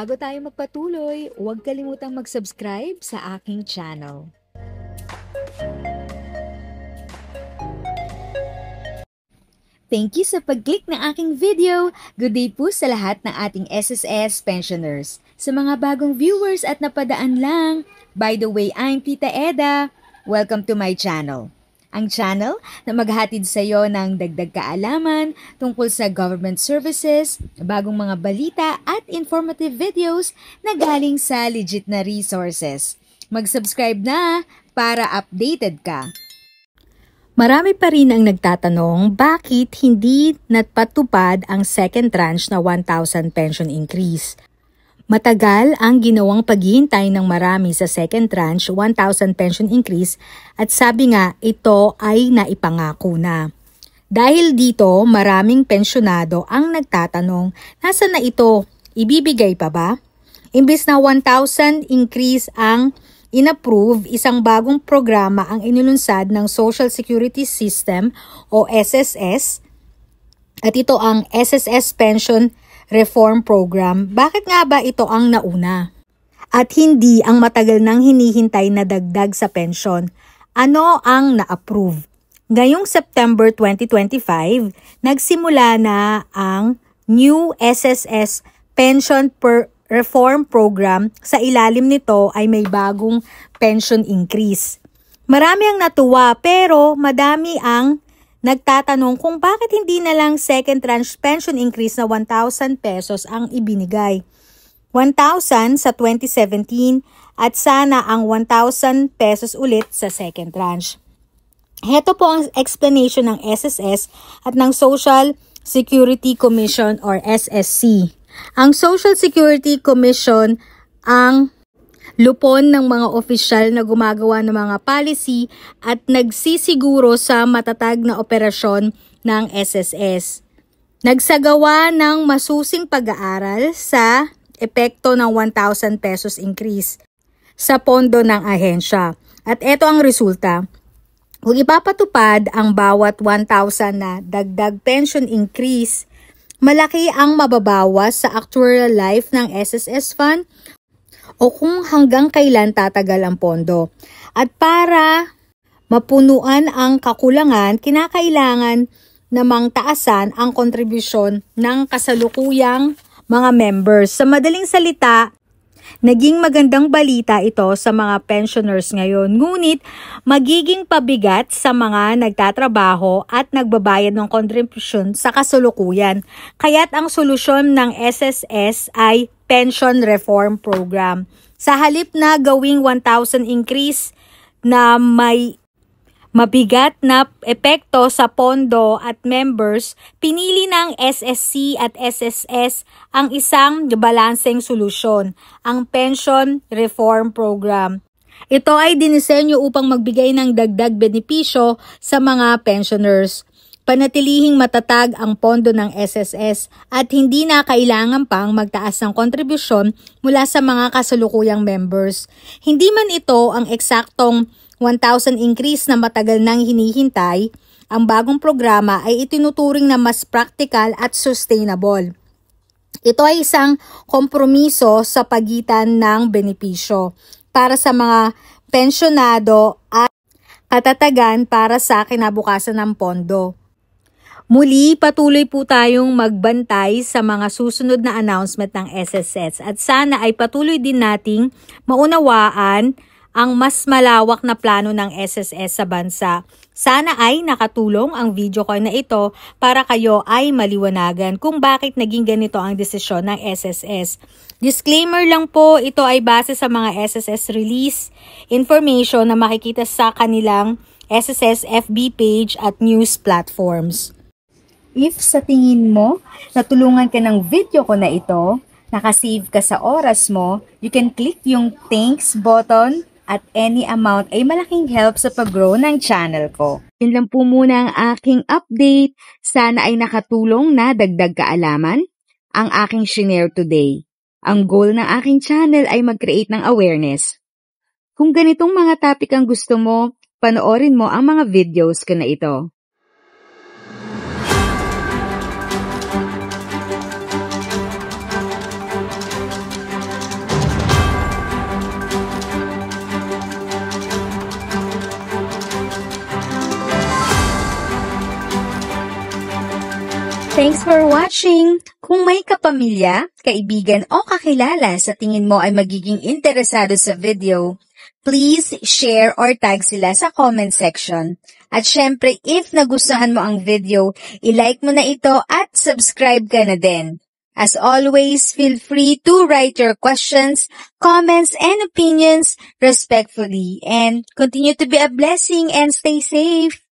Bago tayo magpatuloy, huwag kalimutang mag-subscribe sa aking channel. Thank you sa pag-click ng aking video. Good day po sa lahat ng ating SSS pensioners. Sa mga bagong viewers at napadaan lang, by the way, I'm Tita Eda. Welcome to my channel. Ang channel na maghatid sa iyo ng dagdag kaalaman tungkol sa government services, bagong mga balita at informative videos na galing sa legit na resources. Mag-subscribe na para updated ka. Marami pa rin ang nagtatanong bakit hindi napatupad ang second tranche na 1,000 pension increase. Matagal ang ginawang paghihintay ng marami sa second tranche 1,000 pension increase at sabi nga ito ay naipangako na. Dahil dito maraming pensyonado ang nagtatanong nasaan na ito, ibibigay pa ba? Imbis na 1,000 increase ang inapprove, isang bagong programa ang inilunsad ng Social Security System o SSS at ito ang SSS Pension Reform Program. Bakit nga ba ito ang nauna? At hindi ang matagal nang hinihintay na dagdag sa pension. Ano ang na-approve? Ngayong September 2025, nagsimula na ang new SSS Pension Reform Program. Sa ilalim nito ay may bagong pension increase. Marami ang natuwa pero madami ang nagtatanong kung bakit hindi na lang second tranche pension increase na 1,000 pesos ang ibinigay. 1,000 sa 2017 at sana ang 1,000 pesos ulit sa second tranche. Heto po ang explanation ng SSS at ng Social Security Commission or SSC. Ang Social Security Commission ang lupon ng mga opisyal na gumagawa ng mga policy at nagsisiguro sa matatag na operasyon ng SSS. Nagsagawa ng masusing pag-aaral sa epekto ng 1,000 pesos increase sa pondo ng ahensya. At ito ang resulta. Kung ipapatupad ang bawat 1,000 na dagdag pension increase, malaki ang mababawas sa actuarial life ng SSS Fund o kung hanggang kailan tatagal ang pondo. At para mapunuan ang kakulangan, kinakailangan namang taasan ang kontribusyon ng kasalukuyang mga members. Sa madaling salita, naging magandang balita ito sa mga pensioners ngayon. Ngunit magiging pabigat sa mga nagtatrabaho at nagbabayad ng kontribusyon sa kasalukuyan. Kaya't ang solusyon ng SSS ay Pension Reform Program. Sa halip na gawing 1,000 increase na may mabigat na epekto sa pondo at members, pinili ng SSC at SSS ang isang balanseng solusyon, ang Pension Reform Program. Ito ay dinisenyo upang magbigay ng dagdag benepisyo sa mga pensioners. Panatilihing matatag ang pondo ng SSS at hindi na kailangan pang magtaas ng kontribusyon mula sa mga kasalukuyang members. Hindi man ito ang eksaktong 1,000 increase na matagal nang hinihintay, ang bagong programa ay itinuturing na mas practical at sustainable. Ito ay isang kompromiso sa pagitan ng benepisyo para sa mga pensyonado at katatagan para sa kinabukasan ng pondo. Muli, patuloy po tayong magbantay sa mga susunod na announcement ng SSS at sana ay patuloy din nating maunawaan ang mas malawak na plano ng SSS sa bansa. Sana ay nakatulong ang video ko na ito para kayo ay maliwanagan kung bakit naging ganito ang desisyon ng SSS. Disclaimer lang po, ito ay base sa mga SSS release information na makikita sa kanilang SSS FB page at news platforms. If sa tingin mo, natulungan ka ng video ko na ito, nakasave ka sa oras mo, you can click yung thanks button at any amount ay malaking help sa pag-grow ng channel ko. Yun lang po muna ang aking update. Sana ay nakatulong na dagdag kaalaman ang aking shinare today. Ang goal ng aking channel ay mag-create ng awareness. Kung ganitong mga topic ang gusto mo, panoorin mo ang mga videos ko na ito. for watching! Kung may kapamilya, kaibigan o kakilala sa tingin mo ay magiging interesado sa video, please share or tag sila sa comment section. At syempre, if nagustuhan mo ang video, i-like mo na ito at subscribe ka na din. As always, feel free to write your questions, comments, and opinions respectfully. And continue to be a blessing and stay safe.